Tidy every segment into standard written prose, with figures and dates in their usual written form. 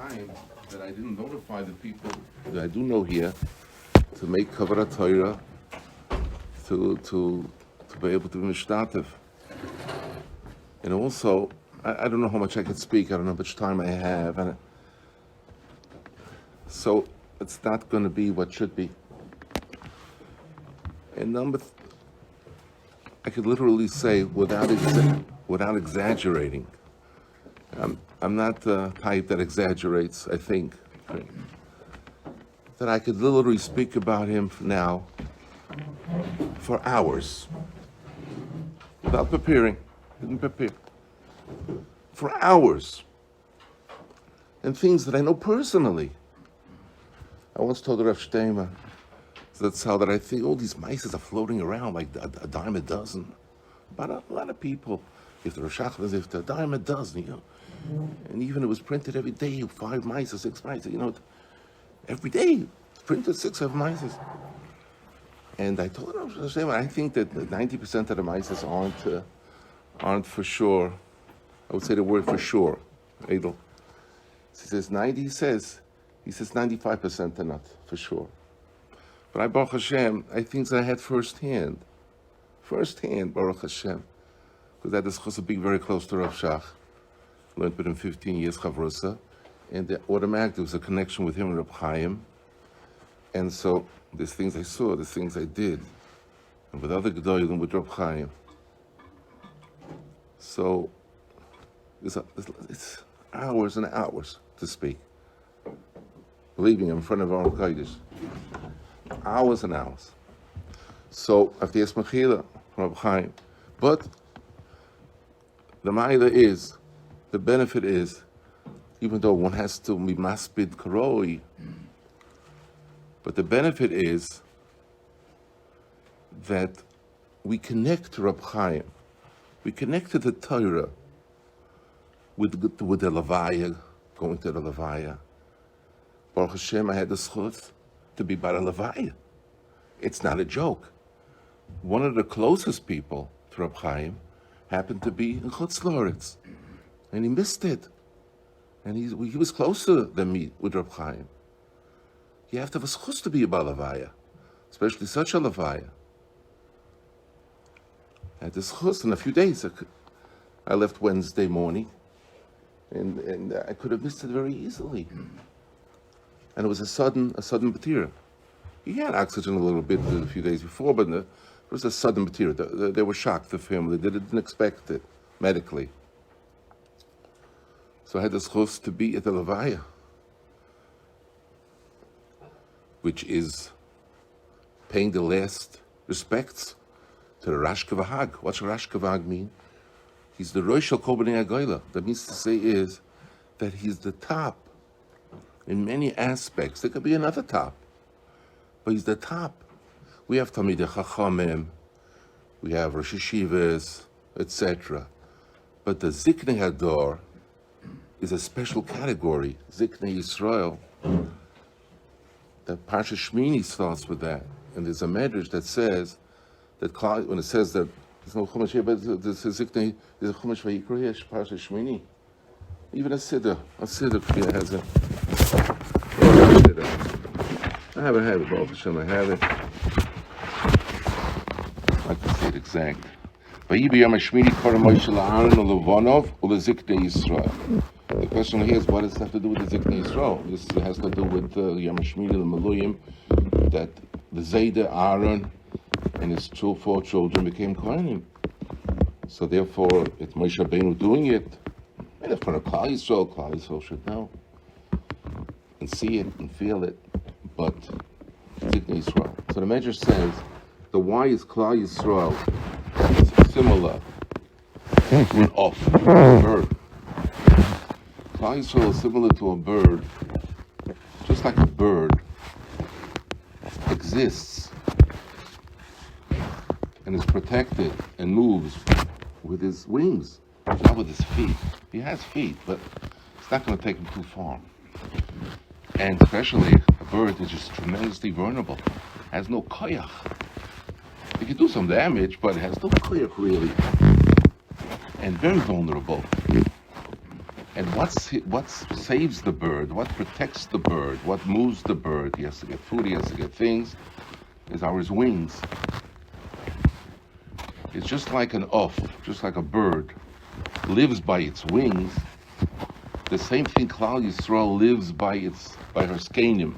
Chaim that I didn't notify the people that I do know here to make cover Torah to be able to be mishtatev. And also, I don't know how much I can speak. I don't know how much time I have, and so it's not going to be what should be. And I could literally say without exaggerating. I'm not the type that exaggerates. I think that I could literally speak about him now for hours without preparing. Didn't prepare for hours, and things that I know personally. I once told Rav Yeshaya Zatzal that I think all these mice are floating around like a dime a dozen. But a lot of people, if they're if they're a dime a dozen, you know, and even it was printed every day, 5 mice or 6 mice, you know, every day printed 6 or 7 mice. And I told Rav Yeshaya, I think that 90% of the mice aren't for sure. I would say the word for sure. Edel. He says 90. He says 95% are not for sure. But I, Baruch Hashem, I think that I had firsthand, Baruch Hashem, because that is supposed to be very close to Rav Shach. Learned with him 15 years Chavrusa, and automatically there was a connection with him and Reb Chaim. And so there's things I saw, there's things I did, and with other Gedol and with Reb Chaim. So it's hours and hours to speak. Believe me, I'm in front of our Kodesh. Hours and hours. So after yes Mechila from Reb Chaim, but the Ma'ila is, the benefit is, even though one has to be maspid karoi, but the benefit is that we connect to Reb Chaim. We connect to the Torah with the Levaya, going to the Levaya. Baruch Hashem, I had the schut to be by the Levaya. It's not a joke. One of the closest people to Reb Chaim happened to be in Chutz Loretz, and he missed it. And he was closer than me with Reb Chaim. You have to have a schus to be a Levaya, especially such a Levaya. I had this chus in a few days. I left Wednesday morning, and I could have missed it very easily. And it was a sudden batira. He had oxygen a little bit a few days before, but it was a sudden batira. They were shocked, the family. They didn't expect it medically. So I had this chus to be at the Levaya, which is paying the last respects to the Rosh Kavahag. What's Rosh Kavahag mean? He's the Rosh of Bnei Agula. That means to say is that he's the top in many aspects. There could be another top, but he's the top. We have Talmidei Chachamim, we have Rosh Yeshivas, etc. But the Ziknei Hador is a special category. Ziknei Yisrael. The Parsha Shmini starts with that, and there's a medrash that says that when it says that there's no chumash here, but there's a Ziknei, there's a chumash vayikra here, Parsha Shmini. Even a siddur here has it. I haven't had it, Baruch Hashem, I have it. I can say it exact. The question here is, what does it have to do with the Ziknei Yisrael? This has to do with Yom HaShmini, the Maluyim, that the Zayda, Aaron, and his 4 children became Kohanim. So therefore, it's Moshe Rabbeinu doing it. And in front of Kal Yisrael should know and see it and feel it. But Ziknei Yisrael. So the Medrash says the why is Kal Yisrael is similar to an off, a bird. Kal Yisrael is similar to a bird, just like a bird exists and is protected and moves with his wings, not with his feet. He has feet, but it's not going to take him too far. And especially a bird is just tremendously vulnerable, has no koyach. It can do some damage, but it has no koyach really, and very vulnerable. And what saves the bird, what protects the bird, what moves the bird, he has to get food, he has to get things, is our wings. It's just like an off, just like a bird lives by its wings. The same thing Klal Yisrael lives by her skenim.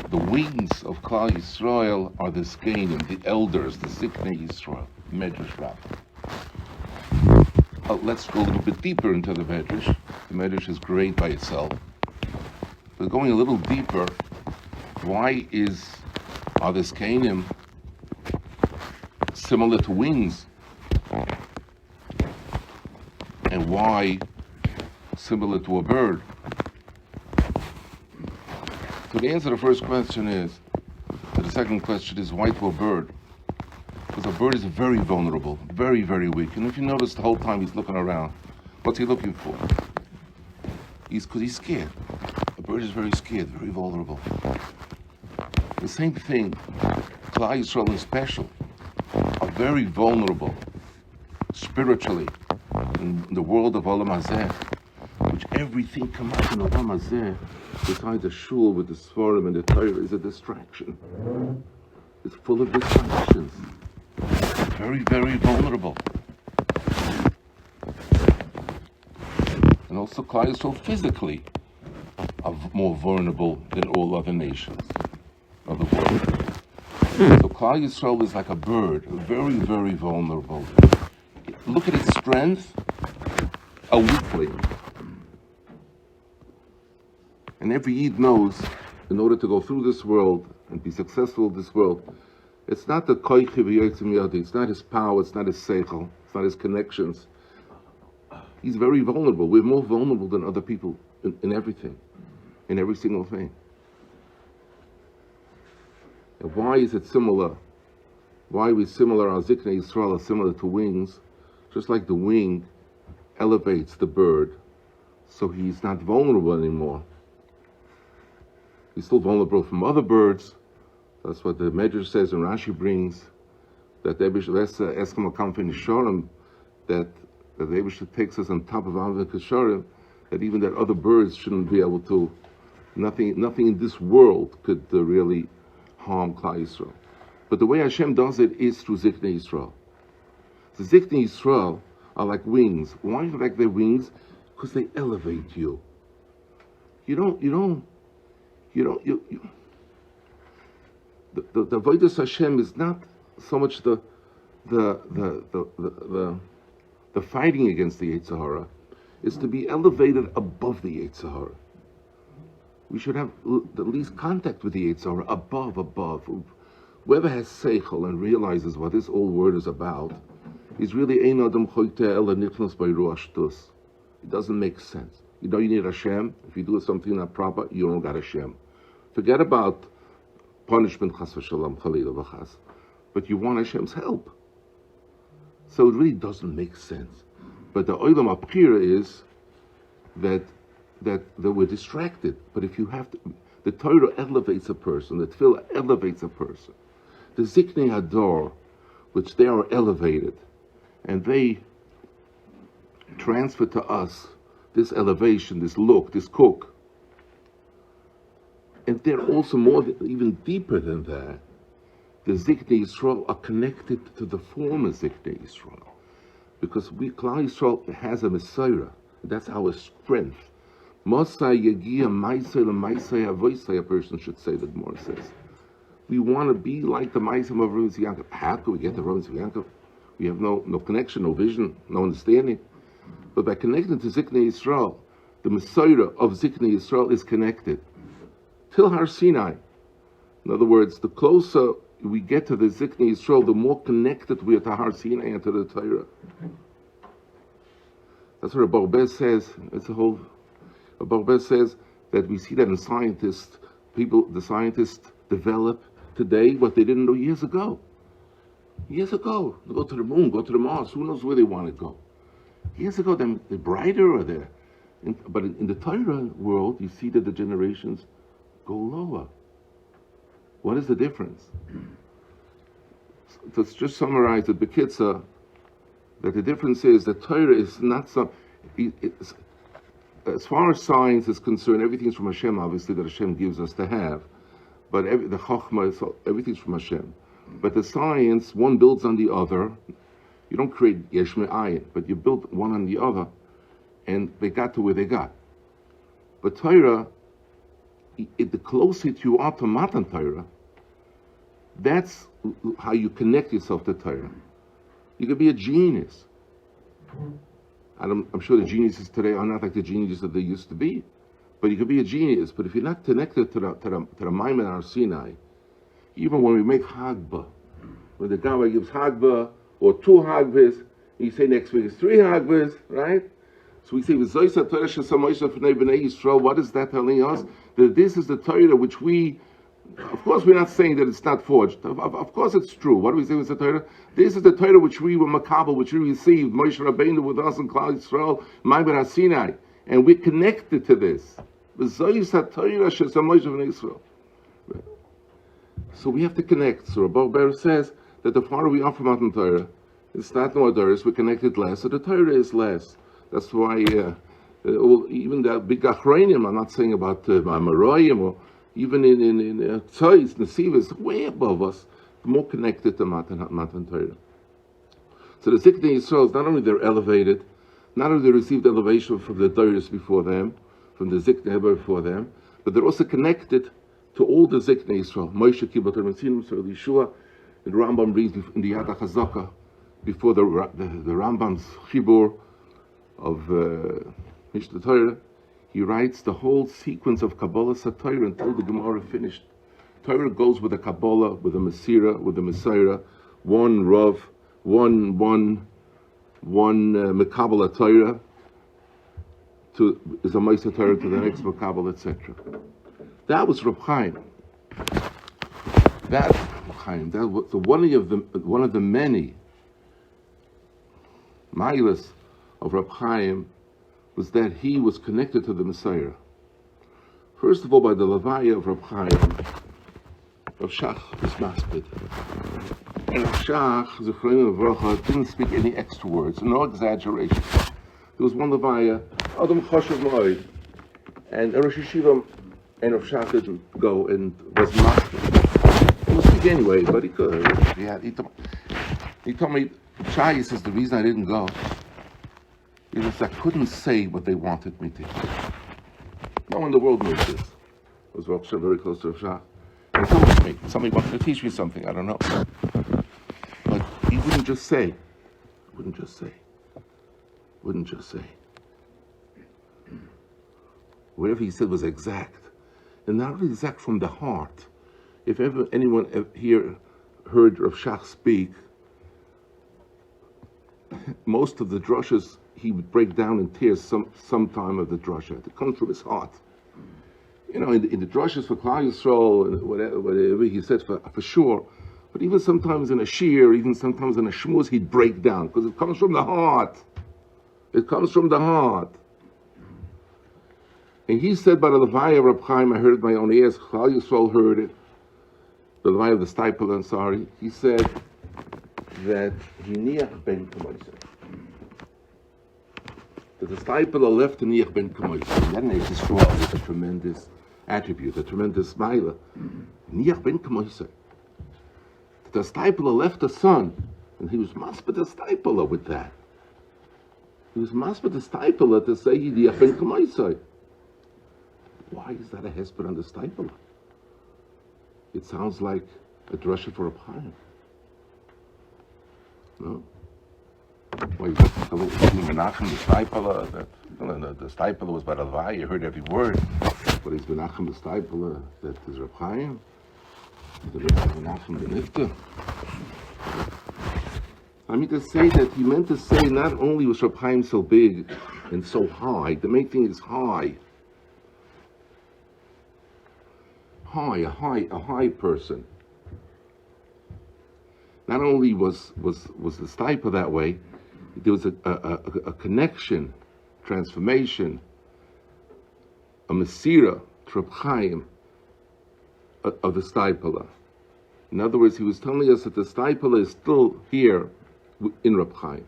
The wings of Klal Yisrael are the skenim, the elders, the Ziknei Yisrael, Medrash Rabbah. Let's go a little bit deeper into the Medrash. The Medrash is great by itself. But going a little deeper, why are the skenim similar to wings? And why similar to a bird? So the answer to the first question is, the second question is, why to a bird? Because a bird is very vulnerable, very, very weak. And if you notice the whole time he's looking around, what's he looking for? Because he's scared. A bird is very scared, very vulnerable. The same thing, Klal Yisrael in special, are very vulnerable spiritually in the world of Olam Hazeh, which everything come up in Olam Hazeh, besides the shul with the Sforim and the Torah, is a distraction. It's full of distractions. Very, very vulnerable. And also Klal Yisrael physically are more vulnerable than all other nations of the world. So Klal Yisrael is like a bird, very, very vulnerable. Look at its strength, a weakling. And every Yid knows, in order to go through this world and be successful in this world, it's not the koichi v'yotzim yadi, it's not his power, it's not his seichel, it's not his connections. He's very vulnerable. We're more vulnerable than other people in everything, in every single thing. And why is it similar? Why are we similar? Our Ziknei Yisrael are similar to wings, just like the wing elevates the bird, so he's not vulnerable anymore. He's still vulnerable from other birds. That's what the Medrash says, and Rashi brings, that the Rebbe takes us on top of Avnei Kesharim, that even that other birds shouldn't be able to, nothing in this world could really harm Klal Yisrael. But the way Hashem does it is through Ziknei Yisrael. The Ziknei Yisrael are like wings. Why do you like their wings? Because they elevate you. The Avodas Hashem is not so much the fighting against the Yetzer Hara, is to be elevated above the Yetzer Hara. We should have the least contact with the Yetzer Hara, above. Whoever has seichel and realizes what this old word is about, is really ein adam choyte ela nichnas by ruach shtus. It doesn't make sense. You know you need Hashem. If you do something not proper, you don't got Hashem. Forget about punishment, chas v'shalom, chalila v'chas. But you want Hashem's help. So it really doesn't make sense. But the oilam apchira is that we're distracted. But if you have to, the Torah elevates a person, the Tefillah elevates a person. The Ziknei Hador, which they are elevated, and they transfer to us this elevation, this look, this cook. And they're also even deeper than that. The Ziknei Yisrael are connected to the former Ziknei Yisrael. Because Klal Yisrael has a Messiah. That's our strength. Mosai Yagia Maisai Maisai Avoisai, a person should say, that Gemara says. We want to be like the Maisam of Rabbi Yaakov. How can we get to Rabbi Yaakov? We have no connection, no vision, no understanding. But by connecting to Ziknei Yisrael, the Messiah of Ziknei Yisrael is connected. Till Har Sinai. In other words, the closer we get to the Ziknei Yisrael, the more connected we are to Har Sinai and to the Torah. That's what Rabbi says. Rabbi says that we see that in scientists, the scientists develop today what they didn't know years ago. Years ago, they go to the moon, go to the Mars, who knows where they want to go. Years ago, they're brighter or they're... But in the Torah world, you see that the generations go lower. What is the difference? So let's just summarize it, Bekitza, that the difference is that Torah is not some... as far as science is concerned, everything's from Hashem, obviously, that Hashem gives us to have. But the Chokhmah, everything's from Hashem. But the science, one builds on the other. You don't create Yesh Me'ayin, but you build one on the other, and they got to where they got. But Torah, the closer you are to Matan Torah, that's how you connect yourself to Torah. You could be a genius. I'm sure the geniuses today are not like the geniuses that they used to be. But you could be a genius. But if you're not connected to the Maimon Har Sinai, even when we make Hagba, when the Gabbai gives Hagba, or 2 Hagbas, you say next week is 3 Hagbas, right? So we say, what is that telling us? That this is the Torah which we, of course we're not saying that it's not forged. Of course it's true. What do we say with the Torah? This is the Torah which we were makabel, which we received, Moshe Rabbeinu with us in Klal Yisrael, Maimon Har Sinai. And we're connected to this. So we have to connect. So Rabbi Ber says that the farther we are from Matan Torah, it's not no others, we're connected less, so the Torah is less. That's why even the big Achronim, I'm not saying about Amoraim, or even in Tzois, Nesivas, way above us, more connected to Matan Torah. So the Ziknei Yisrael, not only they're elevated, not only they received elevation from the Doris before them, from the Ziknei before them, but they're also connected to all the Ziknei Yisrael. Moshe Kibbutz Merzinim, so Yeshua, and the Rambam brings in the Yad HaChazaka, before the Rambam's Chibur of Mishnah Torah, he writes the whole sequence of Kabbalah Torah until the Gemara finished. Torah goes with the Kabbalah, with the Masira, with the Messiah, one Rav, one Mekabbalah Torah, is a Meister Torah to the next Mekabbalah, etc. That was Reb Chaim. That was one of the many Mailas of Reb Chaim was that he was connected to the Messiah. First of all, by the Levaya of Reb Chaim, Rav Shach was maspid. And Rav Shach, Zechreinu V'Rocha, didn't speak any extra words, no exaggeration. There was one Levaya, Adam Choshev Moed, and Rosh Yeshiva and Rav Shach didn't go and was maspid. He would speak anyway, but he could. He told me, Shai says, the reason I didn't go is I couldn't say what they wanted me to. No one in the world knew this. I was very close to Rav Shach. He told me, somebody wanted to teach me something, I don't know. But he wouldn't just say. Whatever he said was exact. And not really exact from the heart. If ever anyone here heard Rav Shach speak, most of the drushes, he would break down in tears some time of the drusha. It comes from his heart. You know, in the drushes for Klal Yisrael, and whatever he said for sure, but even sometimes in a shir, even sometimes in a shmuz, he'd break down, because it comes from the heart. It comes from the heart. And he said by the Levaya of Reb Chaim, I heard it my own ears, Klal Yisrael heard it, the Levaya of the Stipler, I'm sorry, he said that Hiniach ben Kamoiseh. That the Stipler left Hiniach ben Kamoiseh. That makes it strong with a tremendous attribute, a tremendous smiler. Hiniach ben Kamoiseh. The Stipler left a son, and he was masped the Stipler with that. He was masped the Stipler to say Hiniach ben Kamoiseh. Why is that a Hesped on the Stipler? It sounds like a drasha for a Chaim. No? Well, you got the Menachem, the Stipler, the Stipler was by the Levaya, you heard every word. But he's Menachem, the Stipler, that is Reb Chaim. The Menachem, the Nifta. I mean to say that he meant to say not only was Reb Chaim so big and so high, the main thing is high. A high person. Not only was the Stipler that way, there was a connection, transformation, a Mesira, Reb Chaim, of the Stipler. In other words, he was telling us that the Stipler is still here in Reb Chaim.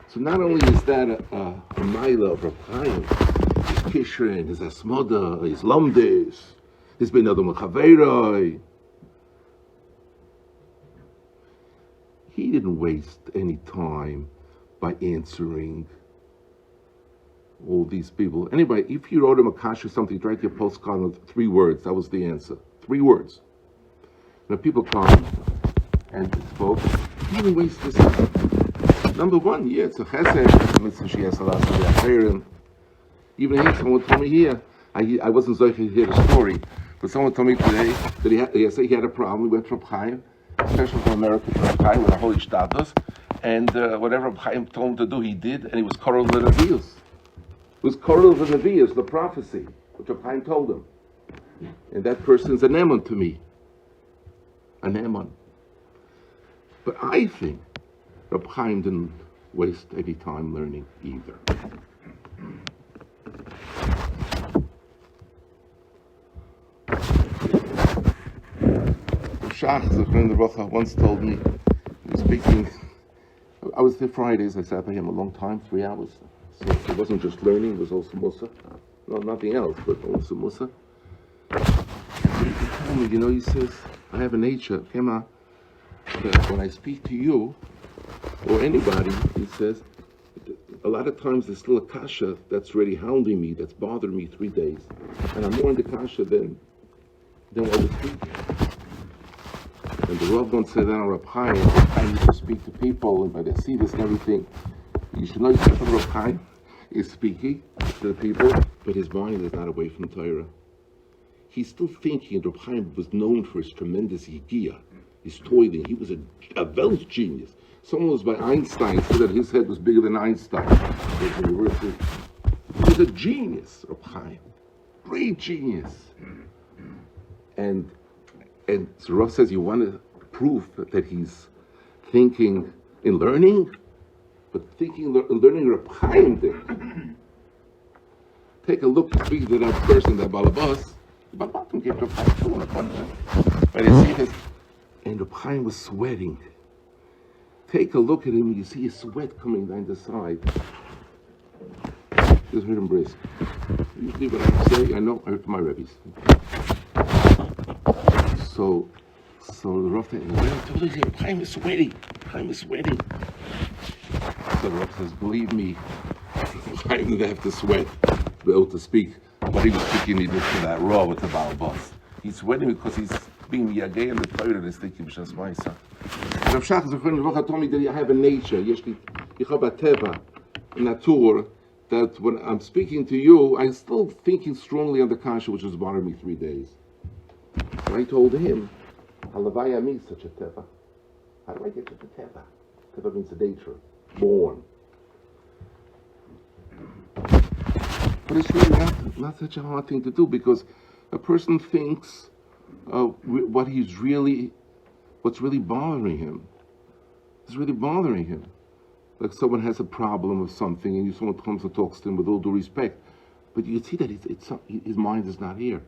So not only is that a Maila of Reb Chaim, his kishrin, his asmoda, his lomdes, his ben adam chaveroi. He didn't waste any time by answering all these people. Anybody, if you wrote him a kasha or something, write your postcard with 3 words. That was the answer. 3 words. Now people come and spoke. He didn't waste this time. Number 1, yeah, it's a chesed. Even here, someone told me here. I wasn't so to hear the story, but someone told me today that he had a problem. He went from Chaim, especially from America, to Chaim with a holy status, and whatever Chaim told him to do, he did, and he was korol v'nevius. It was korol v'nevius, the prophecy, which Chaim told him. And that person's an emon to me. An emon. But I think Reb Chaim didn't waste any time learning either. Shach, the Rocha, once told me, he was speaking, I was there Fridays, I sat by him a long time, 3 hours. So it wasn't just learning, it was also Musa. No, nothing else, but also Musa. He told me, he says, I have a nature, Kema, that when I speak to you, or anybody, he says, a lot of times there's still a kasha that's really hounding me, that's bothering me 3 days. And I'm more in the kasha than what was speaking. And the Rav once said that on Reb Chaim, Reb Chaim used to speak to people, and by their seedus and everything, you should know that Reb Chaim is speaking to the people, but his mind is not away from Torah. He's still thinking, and Reb Chaim was known for his tremendous yigia, his toiling. He was a Welt genius. Someone was by Einstein, said that his head was bigger than Einstein. He was a genius, Reb Chaim. Great genius. And so Rav says, you want to prove that he's thinking in learning, but thinking in learning Reb Chaim did. Take a look, speak to that person, that balabas. Balabatim gave Reb Chaim. But you see this, and Reb Chaim was sweating. Take a look at him, you see his sweat coming down the side. Just heard him brisk. Usually what I say, I know, I heard from my Rebis. So the Rav said, Chaim is sweating. Chaim is sweating. So the Rav says, believe me, Chaim didn't have to sweat to be able to speak. What he was speaking, he did to that Rav with the Balabas. He's sweating because he's being Yagay and the Torah is thinking B'Shas Ma'isa. Rav Shach told me that I have a nature, natur, that when I'm speaking to you, I'm still thinking strongly on the kasha, which has bothered me 3 days. And I told him, Halavaya means such a teva. How do I get to the teva? Teva means a nature, born. But it's really not such a hard thing to do, because a person thinks what's really bothering him. It's really bothering him. Like someone has a problem with something, and someone comes and talks to him with all due respect, but you can see that his mind is not here.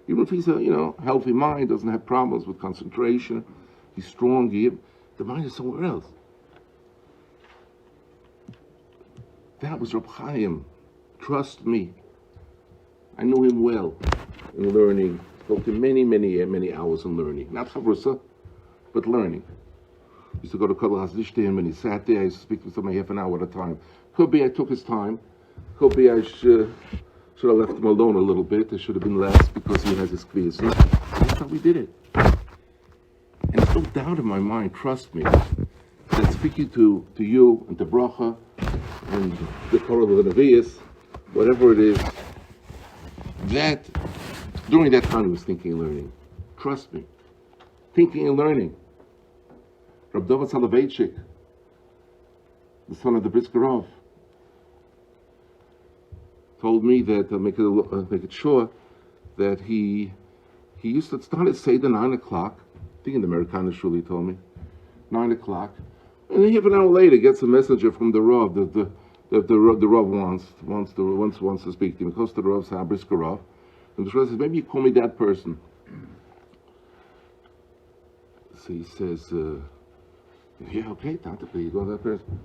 Even if he's a healthy mind, doesn't have problems with concentration, he's strong, the mind is somewhere else. That was Reb Chaim. Trust me. I knew him well in learning. Spoke to many hours in learning. Not chavrusa, but learning. Used to go to Kodal Hasdish to him, and he sat there. I used to speak to somebody half an hour at a time. Could be I took his time. Could be I should have left him alone a little bit. There should have been less because he has his kvias. That's how we did it. And there's no doubt in my mind, trust me, that speaking to you and to Bracha and the Korah of the Nevi'is, whatever it is, that during that time he was thinking and learning. Trust me. Thinking and learning. Rabbi Soloveitchik, the son of the Brisker Rav, told me that, make it sure, that he used to start at Seder 9 o'clock. I think in the Americana shul he told me. 9 o'clock. And then half an hour later gets a messenger from the Rav that the Rav wants to speak to him. He goes to the Rav's house, Brisker Rav. And the Rav says, maybe you call me that person. So he says, yeah, okay, Tante, you go to that person.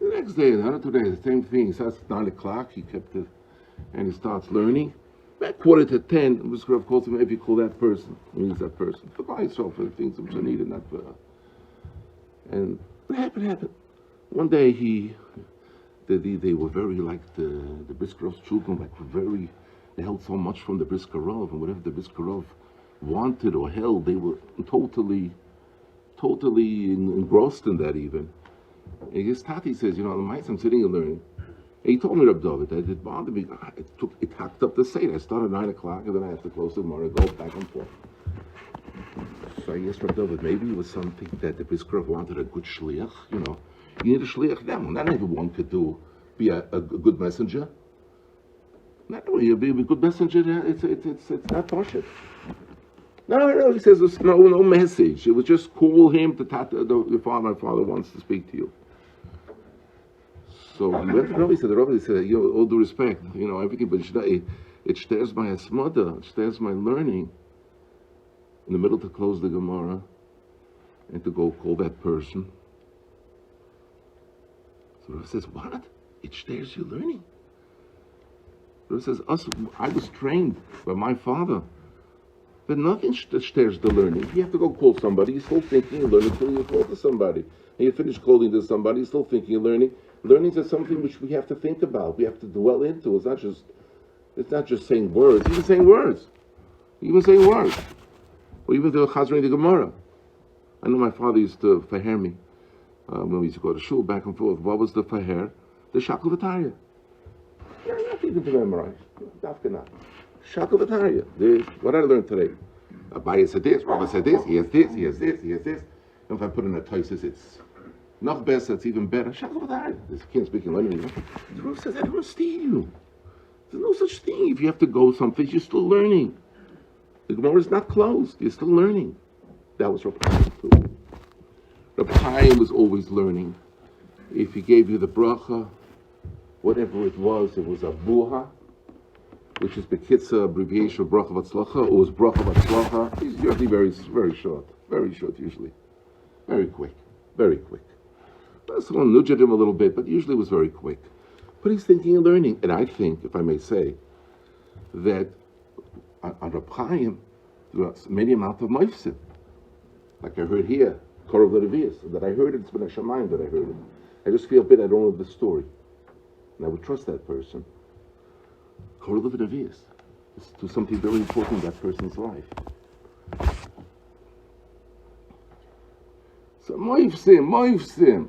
The next day, another 2 days, the same thing. He starts at 9 o'clock. He kept it. and he starts learning. At 9:45, the brisker Rav calls him, if you call that person, means that person. For myself, for the things which are needed, not for. And what happened? One day they were very like the brisker Rav's children, like very, they held so much from the brisker Rav, and whatever the brisker Rav wanted or held, they were totally engrossed in that even. And his tati says, the mice I'm sitting and learning. And he told me, Rabbi David, that it bothered me. It hacked up the Seder. I started at 9 o'clock, and then I have to close the Gemara, go back and forth. So I asked Rabbi David, maybe it was something that the brisker Rav wanted a good shliach, You need a shliach. Not everyone could be a good messenger. Not only you be a good messenger, it's not Pashat. No, he says there's no message. It was just call him to my father wants to speak to you. So he went to the Rabbi, he said, all due respect, everything, but it stares my asmada, it stares my learning in the middle to close the Gemara and to go call that person. So the Rabbi says, what? It stares your learning. The Rabbi says, I was trained by my father. But nothing stares the learning. You have to go call somebody, you're still thinking and learning until you call to somebody. And you finish calling to somebody, you're still thinking and learning. Learning is something which we have to think about, we have to dwell into. It's not just saying words, even saying words. Or even the Chazring the Gemara. I know my father used to faher me. When we used to go to shul back and forth. What was the faher? The shakel v'tarya. Not even to memorize. Dafka not. Shakel v'tarya. What did I learn today? Abaye said this, Rabbi said this, he has this. And if I put in a toises, it's not best, it's even better. Shakel v'tarya. This can't speak in learning. The Rav says, I don't understand you. There's no such thing. If you have to go someplace, you're still learning. The Gemara is not closed. You're still learning. That was Rav Chaim too. Rav Chaim was always learning. If he gave you the bracha, whatever it was a buha, which is bekitza, abbreviation of bracha v'atzlacha, or was bracha v'atzlacha. It's usually very short usually. Very quick. That's one nudged him a little bit, but usually it was very quick. But he's thinking and learning. And I think, if I may say, that on Rav Chaim, there was many amount of ma'ifsim. Like I heard here, Korov Levius, that I heard it, it's been a shamayim that I heard it. I just feel bad I don't know the story. And I would trust that person. Korov Levius is to something very important in that person's life. So ma'ifsim.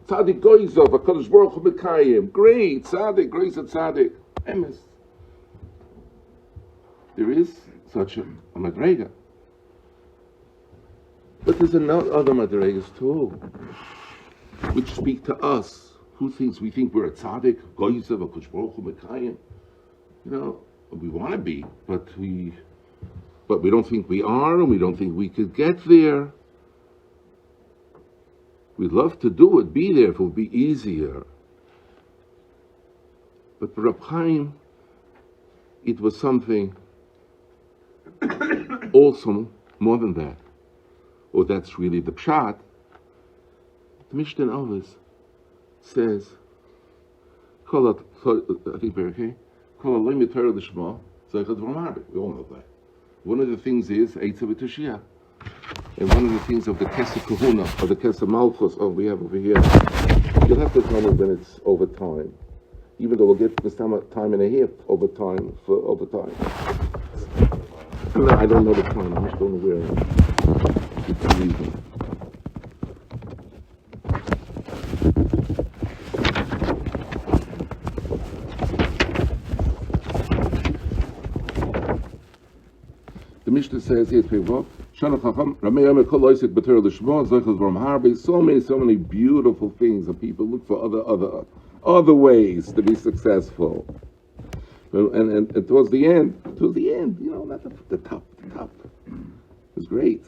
Tzadik goizov, HaKadosh Baruch Hu Mekayim. Great, Tzadik, grace of Tzadik. Emes. There is such a madrega. But there's other madregas too, which speak to us. We think we're a tzaddik, goyzav, a kushbaruch hu mekayim. We want to be, but we don't think we are, and we don't think we could get there. We'd love to do it, be there, if it would be easier. But for Reb Chaim, it was something also more than that. Or that's really the pshat. The Mishnah Avos says, we all know that. One of the things is Eitzav V'Tushiyah. And one of the things of the Kesa Kahuna, or the Kesa Malchus, we have over here, you'll have to tell me when it's over time. Even though we'll get this time and a half over time. I don't know the time, I'm just don't know where. The Mishnah says here, so many beautiful things, and people look for other ways to be successful. And towards the end, not the top. It was great.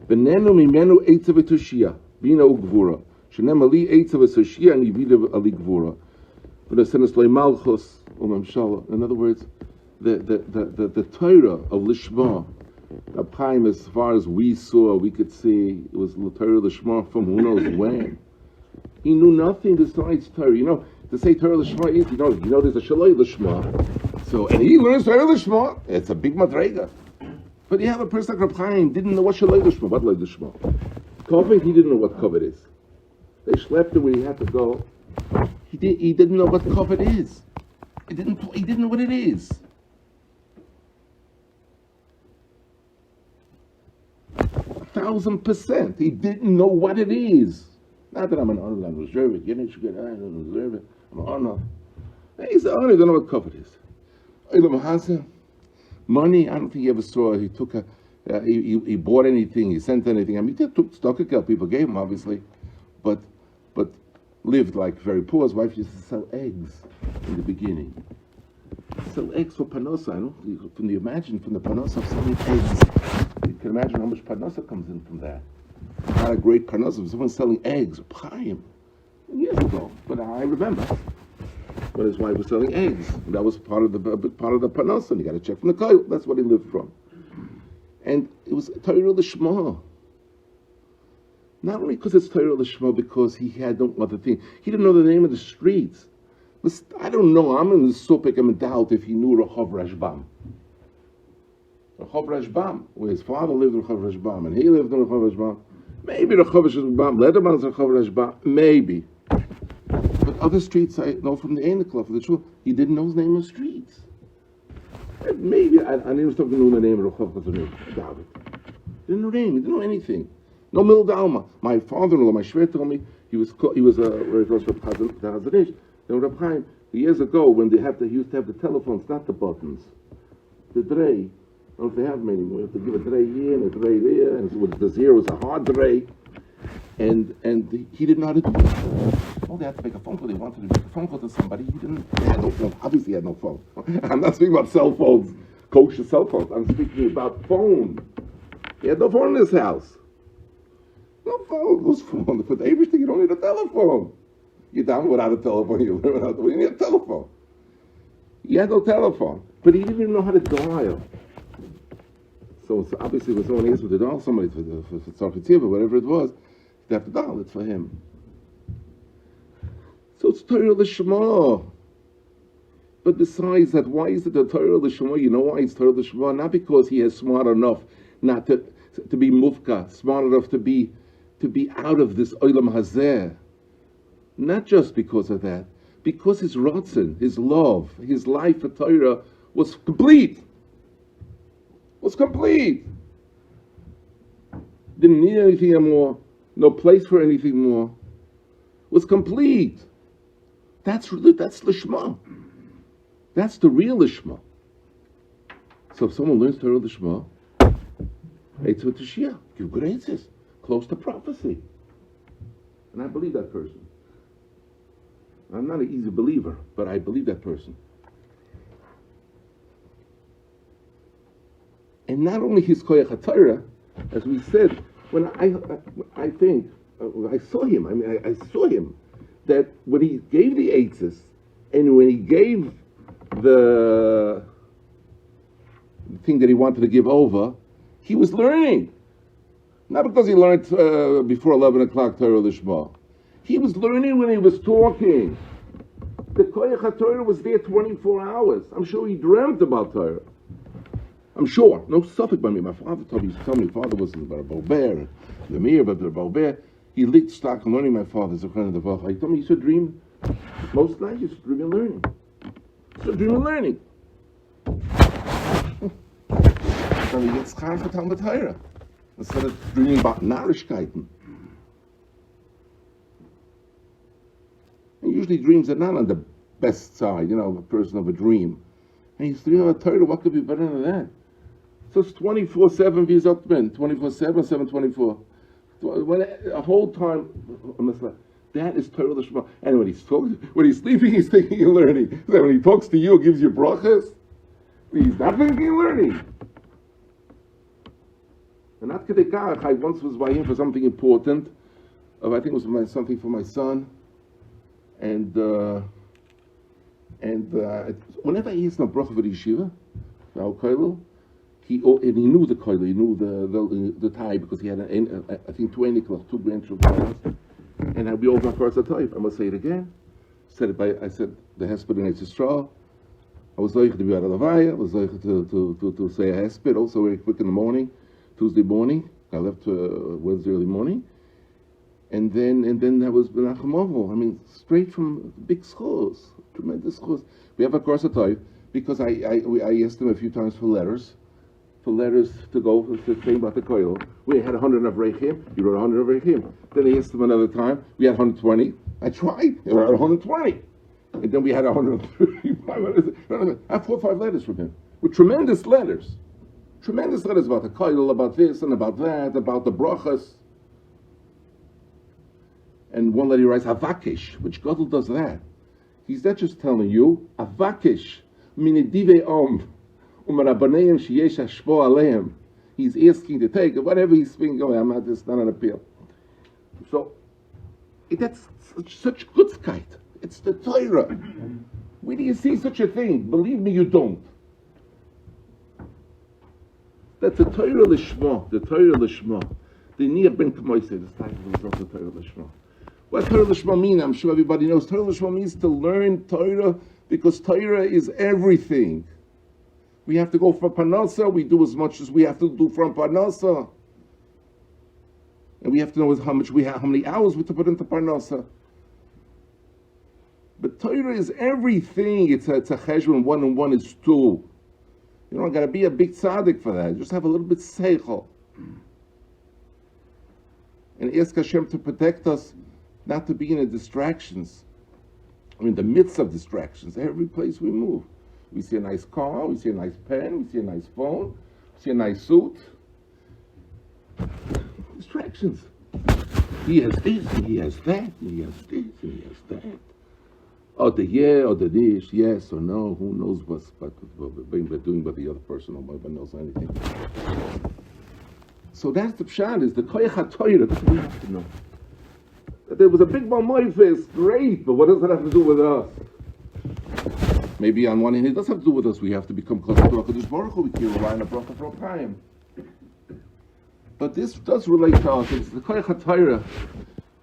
V'nenu mimenu eitzav v'tushiyah, bina u'gvura. Shenem ali eitzav v'tushiyah and yivida ali gvura. V'nesenes loy malchus u'mamshala. In other words, the Torah of Lishma, Chaim, as far as we saw, we could see, it was the Torah Lishma from who knows when. He knew nothing besides Torah. to say Torah L'Shma is, you know there's a Shaloi L'Shma. So, and he learns Torah L'Shma. It's a big madrega. But you have a person like Rav Chaim didn't know what Shaloi L'Shma, what Loi L'Shma. Kovet, he didn't know what Kovet is. They schlepped him when he had to go. He didn't know what Kovet is. He didn't know what it is. 1,000%. He didn't know what it is. Not that I'm an honor, I'm reserve it. You know, I don't reserve it. I'm an honor. He's an honor, I don't know what Kovet is. Money, I don't think he ever saw it. He took he bought anything, he sent anything. I mean, he took stock people gave him, obviously, but lived like very poor. His wife used to sell eggs in the beginning. Sell eggs for panosa. From the panosa of selling eggs, you can imagine how much panosa comes in from that. Not a great panosa. Someone selling eggs, Chaim, years ago. But I remember when his wife was selling eggs. That was part of the panosa. And he got a check from the koil. That's what he lived from. And it was Torah L'Shma. Not only because it's Torah L'Shma, because he had no other thing. He didn't know the name of the streets. I don't know. I'm in the supik. I'm in doubt if he knew Rehov Rashbam. Rehov Rashbam, where his father lived in Rehov Rashbam, and he lived in Rehov Rashbam. Maybe Rehov Rashbam, Lederman is Rehov Rashbam. Maybe. But other streets I know from the Einiklov, for the truth, he didn't know his name of streets. Maybe I didn't stop to know the name of Rehov Rashbam. I doubt it. Didn't know the name. He didn't know anything. No Mil Dalma. My father-in-law, my Shver, told me he was very close to Hazanish. Then Rav Chaim, years ago, when he used to have the telephones, not the buttons, the dray. I don't know if they have them anymore. You have to give a dray here and a dray there, and with the zero was a hard dray. And he didn't know how to do it. Well, they had to make a phone call. They wanted to make a phone call to somebody. He had no phone. Obviously, he had no phone. I'm not speaking about cell phones, kosher cell phones. I'm speaking about phone. He had no phone in his house. No phone. Whose phone? For everything, you don't need a telephone. You're down without a telephone. You learn how to. You need a telephone. He had no telephone, but he didn't even know how to dial. So obviously, when someone asked him to dial somebody for Tzarchitzir, whatever it was, they have to dial it for him. So it's Torah L'Shma. But besides that, why is it the Torah L'Shma? You know why it's Torah L'Shma? Not because he is smart enough not to be mufka, smart enough to be out of this olam hazeh. Not just because of that, because his ratzon, his love, his life for Torah was complete. Didn't need anything more, no place for anything more. Was complete. That's L'Shma. That's the real L'Shma. So if someone learns Torah L'Shma, it's with Tashiyah. Give good answers. Close to prophecy. And I believe that person. I'm not an easy believer, but I believe that person. And not only his koyach HaTorah, as we said, when I saw him. I saw him that when he gave the eitzes and when he gave the thing that he wanted to give over, he was learning. Not because he learned before 11 o'clock Torah L'Shma. He was learning when he was talking. The Koyach HaTorah was there 24 hours. I'm sure he dreamt about Torah. I'm sure. No suffix by me. My father used to tell me, father was in Bober, the Mir, but the Bober. He licked stock on learning my father's a friend of the Vach. He told me you should dream. Most nights you should dream of learning. You should dream of learning. So he gets schar for Talmud Torah. Instead of dreaming about Narishkeiten. And usually dreams are not on the best side, of a person of a dream. And he's dreaming about Torah, what could be better than that? So it's 24/7 v's up men, 24/7, 7/24. A whole time, that is Torah L'Shma. And when he's sleeping, he's thinking and learning. So when he talks to you, gives you brachas, he's not thinking and learning. And not kedekach, I once was by him for something important. I think it was something for my son. And whenever he asked no bracha for the yeshiva, he knew the koil, he knew the tie because he had I think 2 grandchildren. And I'd be over for us a type. I must say it again. said I said the Hesped in Yisrael. I was like to be out of the Levaya. I was like to say a Hesped also very quick in the morning, Tuesday morning. I left Wednesday early morning. And then that was Menachem Ovo. I mean, straight from big schools, tremendous schools. We have a course of time because I asked them a few times for letters to go to say about the koil. We had 100 of Reichim. He wrote 100 of Reichim. Then I asked them another time. We had 120. I tried. They wrote 120. And then we had 135. I have 4 or 5 letters from him with tremendous letters. Tremendous letters about the koil, about this and about that, about the brachas. And one lady writes, Avakish, which Gadol does that. He's not just telling you, Avakish, minidive umarabaneim sheyesh hashpo aleim. He's asking to take it, whatever he's thinking, I'm not, it's not an appeal. So, that's such gutzkeit. It's the Torah. Where do you see such a thing? Believe me, you don't. That's the Torah Lishma, the Torah Lishma. The Nia ben Kamoise, the title is of the Torah Lishma. What Torah Lishma means, I'm sure everybody knows. Torah Lishma means to learn Torah because Torah is everything. We have to go for Parnasa, we do as much as we have to do from Parnasa. And we have to know how many hours we have to put into Parnasa. But Torah is everything. It's a cheshbon, 1 and 1 is 2. You don't got to be a big tzaddik for that. Just have a little bit seichel. And ask Hashem to protect us, not to be in the distractions. I mean, the midst of distractions, every place we move. We see a nice car, we see a nice pen, we see a nice phone, we see a nice suit. Distractions. He has this, and he has that, and he has this, and he has that. Or the yeah, or the this, yes or no, who knows what we're doing, but the other person nobody knows anything. So that's the pshat, is the koyach HaTorah, that's what we have to know. There was a big Balmoifis, great, but what does that have to do with us? Maybe on one hand it does have to do with us. We have to become closer to HaKadosh Baruch Hu. We can rely on a bracha from Chaim. But this does relate to us. It's the koyach HaTorah.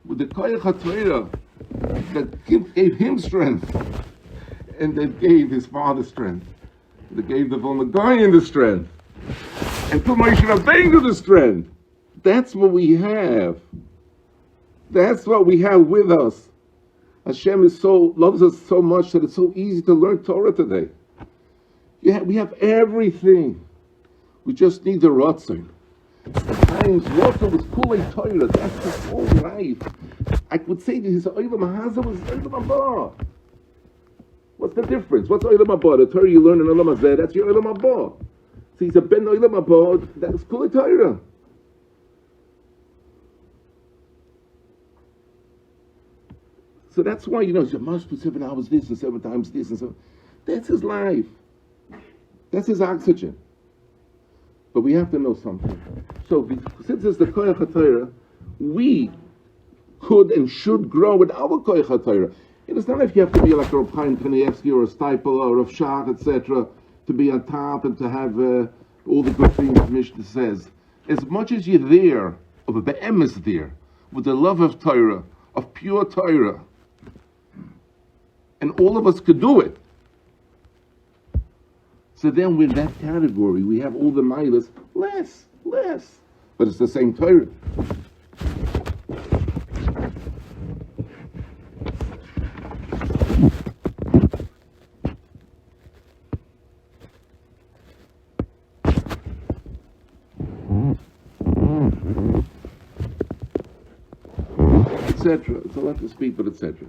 With the koyach HaTorah that gave him strength, and that gave his father strength, that gave the Volnagayan the strength, and put Moshe Rabbeinu the strength. That's what we have. That's what we have with us. Hashem loves us so much that it's so easy to learn Torah today. We have everything. We just need the Ratzon. Chaim's Ratzon was Kulei Torah. That's his whole life. I would say that his Olam Haza was Olam Haba. What's the difference? What's Olam Haba? The Torah you learn in Olam Hazeh, that's your Olam Haba. So he's a Ben Olam Haba, that's Kulei Torah. So that's why, you must put 7 hours this and 7 times this and so. That's his life. That's his oxygen. But we have to know something. So since it's the Koyach HaTorah, we could and should grow with our Koyach HaTorah. It's not if you have to be like a Chaim Kanievsky or a Steipel or a Shach, etc., to be on top and to have all the good things the Mishnah says. As much as you're there, or the Be'em is there, with the love of Torah, of pure Torah, and all of us could do it. So then with that category, we have all the milas, less. But it's the same Torah. Etc. It's a lot to speak, but etc.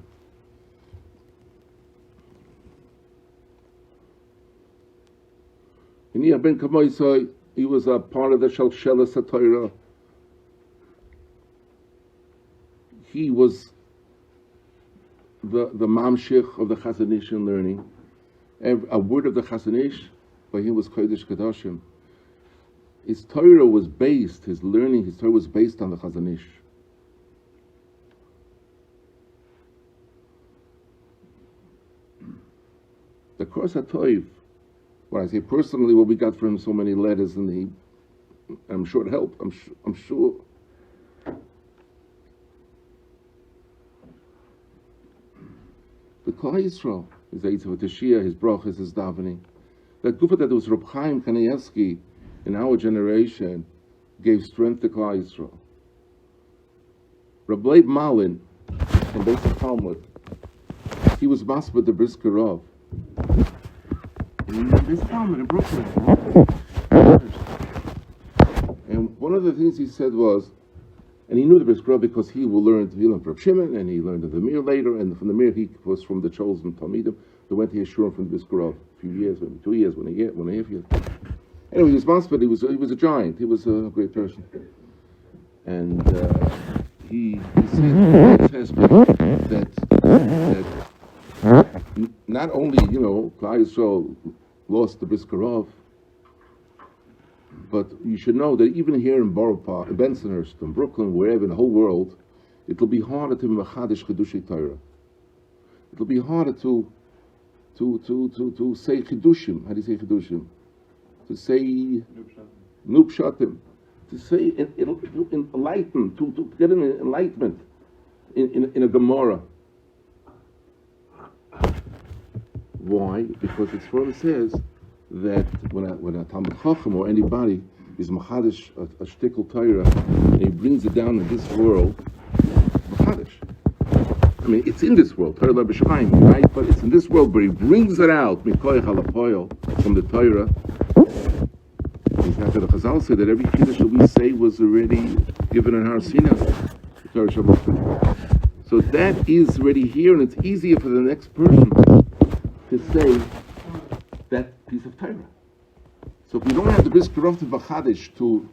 And Ben Kamoisai, he was a part of the Shalshelas HaTorah. He was the mamshich of the Chazanish in learning. A word of the Chazanish, by him was Kodesh Kedoshim. His Torah was based, his Torah was based on the Chazanish. The Kors HaToiv, what I say personally, what we got from him, so many letters, and I'm sure it helped. I'm sure. The Klal Yisrael, his Eitzah Tashiyah, his brachas, his davening. That gufa that was Rabbi Chaim Kanievsky in our generation gave strength to Klal Yisrael. Rabbi Malin from Beit Talmud, he was masbid the Brisker Rav. In Beit Talmud in Brooklyn. And one of the things he said was, and he knew the Brisker Rav because he learned from Rav Shimon, and he learned in the Mir later, and from the Mir he was from the chosen Talmidim that went to Yeshua from the Brisker Rav a few years, maybe 2 years, 1 and a half years. Anyway, he was masbid, he was a giant, he was a great person. And he said that not only, Klal Yisrael lost the Brisker Rav, but you should know that even here in Borough Park, in Bensonhurst, in Brooklyn, wherever in the whole world, it'll be harder to machadish chedushei Torah. It'll be harder to say chedushim. How do you say chedushim? To say nupshatim. To say it'll enlighten. To get an enlightenment in a Gemara. Why? Because the Torah says that when a Talmud Chacham or anybody is machadish a shtickle Torah and he brings it down in this world, machadish. I mean, it's in this world, Torah L'B'Shamayim, right? But it's in this world where he brings it out, mikoyach halapoyel, from the Torah. In fact, the Chazal said that every kiddush that we say was already given in Har Sinai, the Torah Shabbat. So that is already here, and it's easier for the next person to say that piece of Torah. So if we don't have the Brisker Rav to Bachadish to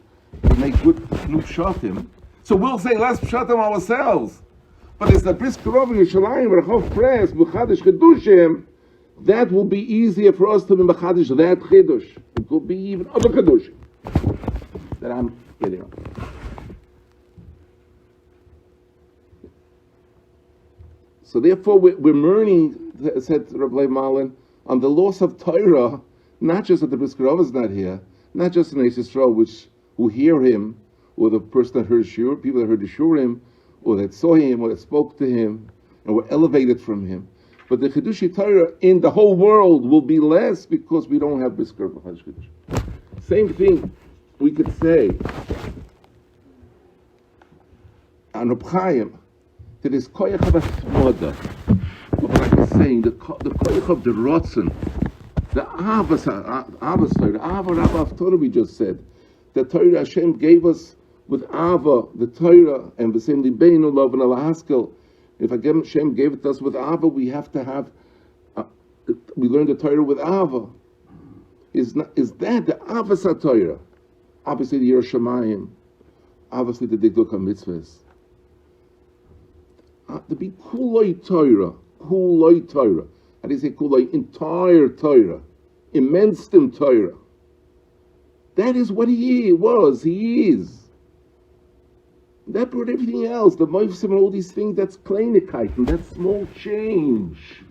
make good pshatim, so we'll say less pshatim ourselves. But it's the Brisker Rav in Yerushalayim, Rechov Press, Bachadish Chedushim, that will be easier for us to be Bachadish that Chedush. It will be even other Chedushim that I'm getting on. So therefore we're learning, said Rabbi Malin, on the loss of Torah, not just that the Brisker Rav is not here, not just in Yisrael, who hear him, or the person that heard Shur, people that heard the Shurim, or that saw him, or that spoke to him, and were elevated from him. But the Chedushei Torah in the whole world will be less because we don't have Brisker Rav. Same thing we could say on Reb Chaim, that is koyach of a like I was saying, the koyach of the rotzen, the avas Torah, the ava Torah we just said, the Torah Hashem gave us with ava, the Torah, and the same libeinu love and alahaskel. If Hashem gave it to us with ava, we have to have. We learn the Torah with ava. Is that the avas Torah? Obviously the Yerushalayim, obviously the Digduk mitzvahs. To be kuloi Torah. How do you say kuloi? Entire Torah. Immense Torah. That is what he was, he is. That brought everything else, the moifsim and all these things, that's kleinigkeiten, that small change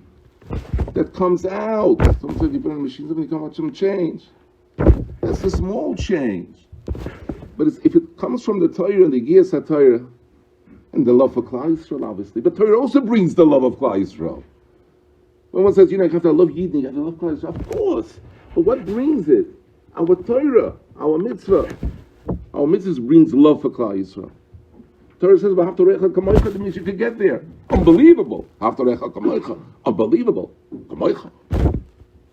that comes out. Sometimes you put on a machine, somebody come out some change. That's the small change. But if it comes from the Torah and the Giyas HaTorah, and the love for Klal Yisrael, obviously. But Torah also brings the love of Klal Yisrael. When one says, you have to love Yidden, you have to love Klal Yisrael. Of course. But what brings it? Our Torah, our mitzvah. Our mitzvah brings love for Klal Yisrael. Torah says, Hatorah kamoicha, that means you could get there. Unbelievable. Hatorah kamoicha. Unbelievable. Kamoicha.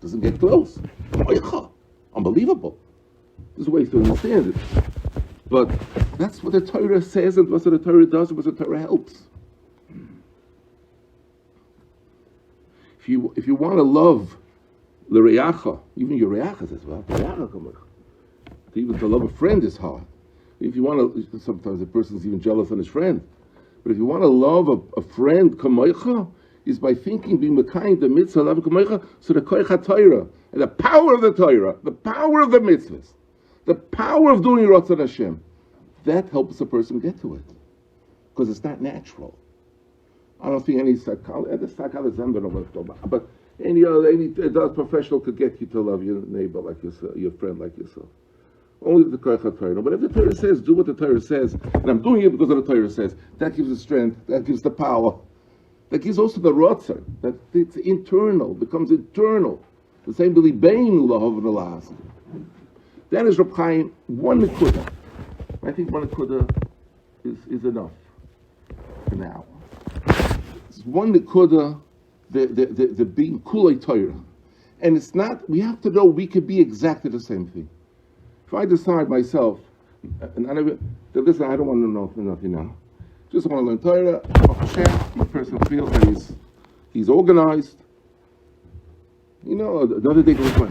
Doesn't get close. Kamoicha. Unbelievable. There's ways to understand it. But that's what the Torah says, and what the Torah does, and what the Torah helps. If you want to love l'reacha, even your reacha says, well, even to love a friend is hard. If you want to, sometimes a person is even jealous on his friend. But if you want to love a friend, kamoicha, is by thinking, being mekayim the mitzvah, love kamoicha, so the koich ha-Torah, and the power of the Torah, the power of the mitzvahs, the power of doing Ratzon Hashem, that helps a person get to it. Because it's not natural. I don't think any psychologist, but any adult professional could get you to love your neighbor like yourself, your friend like yourself. Only the Koich HaTorah. But if the Torah says, do what the Torah says, and I'm doing it because of the Torah says, that gives the strength, that gives the power. that gives also the rotzer, that it's internal, becomes internal. The same to the bein love of the last. That is Reb Chaim, one nekuda. I think one nekuda is enough for now. It's one nekuda, the being kulei Torah. And it's not, we have to know we could be exactly the same thing. If I decide myself, and listen, I don't want to know nothing now. Just want to learn Torah. My person feels that he's organized. You know, another day goes by.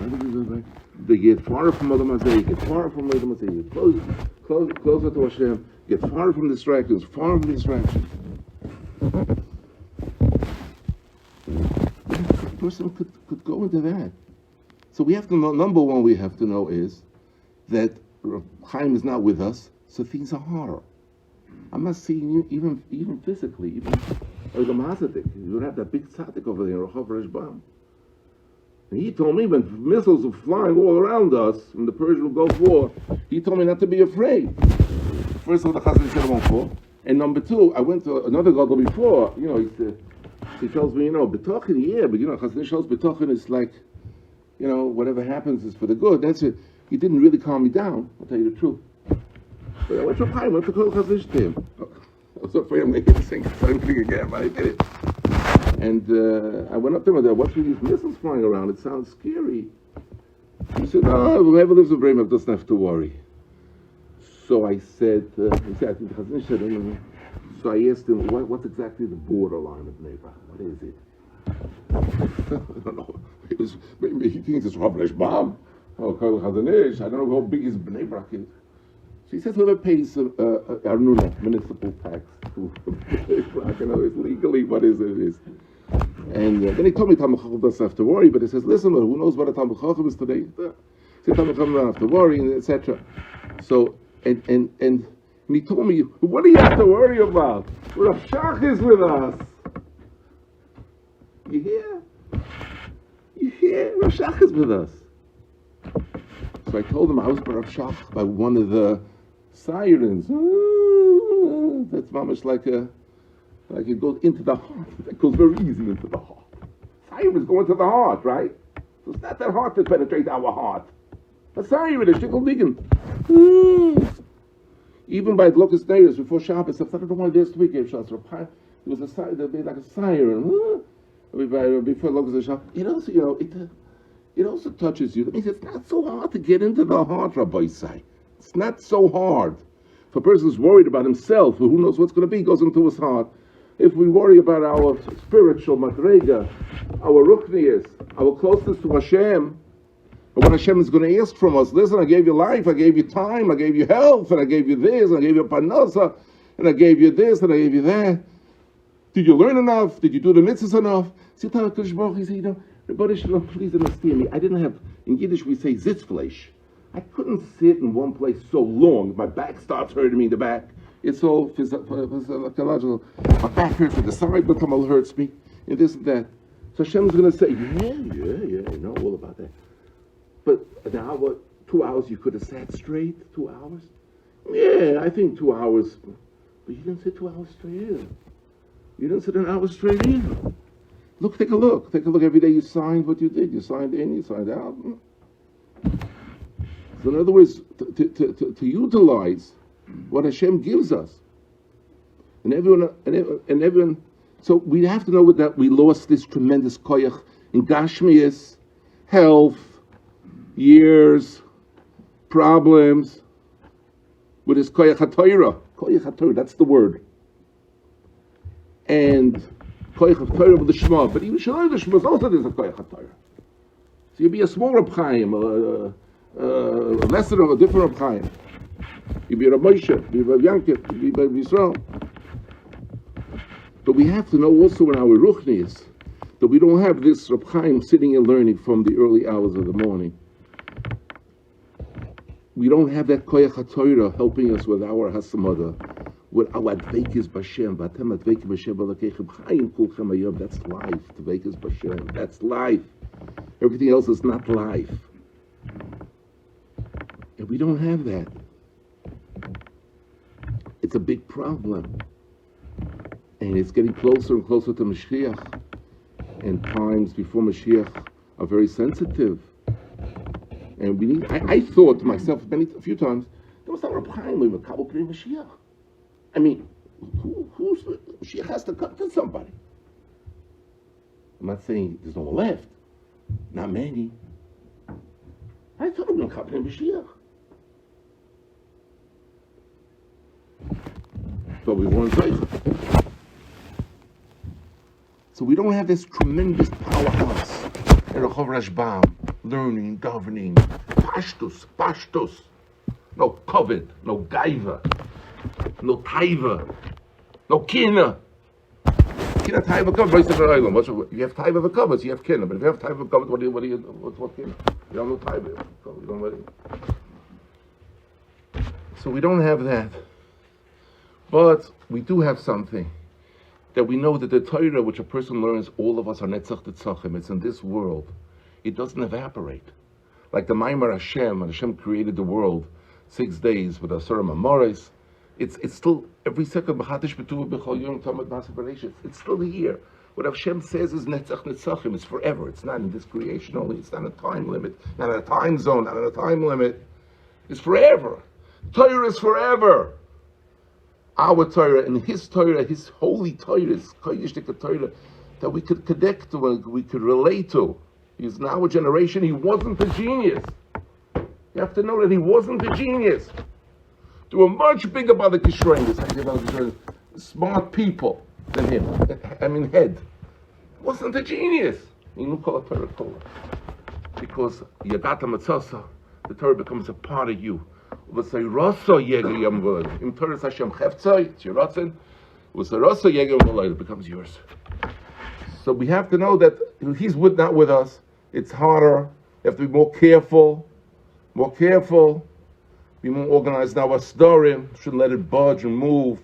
They get far from Adam Hazeh, get far from Adam Hazeh, closer to Hashem, get far from distractions, far from distractions. A person could go into that. So we have to know, number one we have to know is that Chaim is not with us, so things are hard. I'm not seeing you even physically, even as a masadik. You don't have that big tzaddik over there, Reshbam. And he told me when missiles were flying all around us, when the Persian Gulf War, he told me not to be afraid. First of all, the Chazal said I won't fall. And number two, I went to another gadol before, you know, he tells me, you know, betochin, yeah, but you know, Chazal shows betochin is like, you know, whatever happens is for the good. That's it. He didn't really calm me down, I'll tell you the truth. But I went to Chaim, I went to call Chazal to him. I was afraid I'm going to sing the same thing again, but I did it. And I went up to him and I said, what's with these missiles flying around? It sounds scary. He said, no, whoever lives in Bremen doesn't have to worry. So I said, I think Chazal said, so I asked him, what's exactly the borderline of Neva? What is it? I don't know. Maybe he thinks it's Rav Yeshaya. Oh, I don't know how big his Bnei Brak is. So he says whoever pays Arnuna, municipal tax to Bnei Brak, you know, it's legally what is it. And then he told me Talmud Chacham doesn't have to worry, but he says, listen, who knows what a Talmud Chacham is today? He said Talmud Chacham doesn't have to worry, etc. So, and he told me, what do you have to worry about? Rav Shach is with us. You hear? You hear? Rav Shach is with us. So I told him I was by Rav Shach by one of the sirens. That's mamish like it goes into the heart. It goes very easy into the heart. Sirens go into the heart, right? So it's not that hard to penetrate our heart. A siren is shtickle digging. Even by Locust Neighbors before Shabbos, I don't know why this week gave Shabbos. It was a siren, like a siren. Before Locust Shabbos, it also, you know, it also touches you. That means it's not so hard to get into the heart, Rabbi say. It's not so hard. If a person is worried about himself, who knows what's going to be, goes into his heart. If we worry about our spiritual madrega, our ruchnius, our closeness to Hashem, but what Hashem is going to ask from us, listen, I gave you life, I gave you time, I gave you health, and I gave you this, and I gave you parnasa, and I gave you this, and I gave you that. Did you learn enough? Did you do the mitzvahs enough? He said, you know, Rabbi, please understand me. I didn't have, in Yiddish we say zitzfleisch. I couldn't sit in one place so long. My back starts hurting me in the back. It's all physiological. My back hurts me, the side bottom hurts me, and this and that. So Hashem's going to say, yeah, I know all about that. But an hour, 2 hours, you could have sat straight, 2 hours? Yeah, I think 2 hours. But you didn't sit 2 hours straight either. You didn't sit an hour straight either. Look, take a look. Take a look. Every day you signed what you did. You signed in, you signed out. So in other words, to utilize what Hashem gives us. And everyone, so we have to know that we lost this tremendous koyach in Gashmias, health, years, problems, with his koyach HaTorah. Koyach HaTorah, that's the word. And koyach of Torah with the Shema, but even Shalom the Shema also there's a koyach HaTorah. So you'd be a small Reb Chaim, a lesser of a different Reb Chaim. You'd be Reb Moshe, you'd be Reb Yankiv, you'd be Reb Yisrael. But we have to know also in our ruchnius that we don't have this Reb Chaim sitting and learning from the early hours of the morning. We don't have that koyach HaTorah helping us with our hasamada, with our dveikis b'Hashem, v'atem adveikim b'Hashem v'lakeichem chayim kulchem hayom. That's life. Dveikis b'Hashem. That's life. Everything else is not life. And we don't have that. It's a big problem. And it's getting closer and closer to Mashiach. And times before Mashiach are very sensitive. And we need, I thought to myself a few times, there was not a Chaim with Kabul Pnei Mashiach. I mean, who's Mashiach has to come to somebody. I'm not saying there's no one left. Not many. I thought it was Kabul Pnei Mashiach. But we weren't zeicha. So we don't have this tremendous powerhouse in Rehov Rashbam, learning, governing, pashtus, no kovid, no gaiva, no taiva, no kina. Kina taiva kovid. You have taiva v'kovid, you have kina. But if you have taiva v'kovid, what kina? You don't know taiva. You don't know it. So we don't have that. But we do have something. That we know that the Torah which a person learns, all of us are netzach tetzachim. It's in this world. It doesn't evaporate. Like the Maimar Hashem, when Hashem created the world 6 days with Asura Mamoris, it's still every second. It's still here. What Hashem says is netzach netzachim. It's forever. It's not in this creation only. It's not a time limit, not a time zone, not a time limit. It's forever. Torah is forever. Our Torah and His Torah, His holy Torah, His Kodesh Torah, that we could connect to and we could relate to. He's in our generation. He wasn't a genius. You have to know that he wasn't a genius. There were much bigger by the Kishrain, smart people than him. I mean, head. He wasn't a genius. He didn't call it Torah Kola. Because Yagata Matzasa, the Torah becomes a part of you. It's your Ratzin. It becomes yours. So we have to know that he's not with us. It's harder. You have to be more careful. Be more organized. Now, our story shouldn't let it budge and move.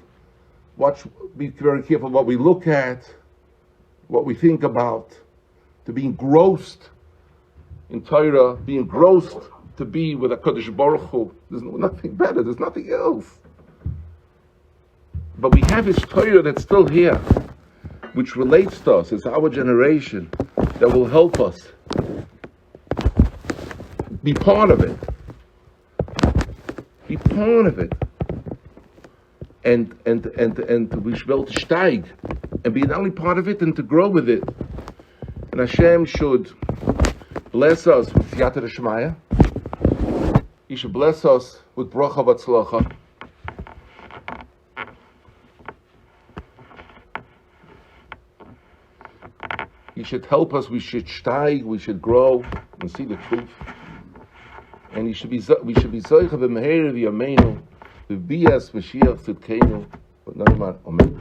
Be very careful what we look at, what we think about. To be engrossed in Torah, be engrossed to be with a Kodesh Baruch Hu. There's nothing better. There's nothing else. But we have His Torah that's still here, which relates to us. It's our generation that will help us be part of it. Be part of it. And we should be able to steig and be not only part of it and to grow with it. And Hashem should bless us with Siyata D'Shmaya. He should bless us with bracha v'atzlacha. He should help us. We should steig. We should grow and see the truth. And we should be zoicha b'meher v'yameinu v'bias v'shiach tzidkeinu. Amen.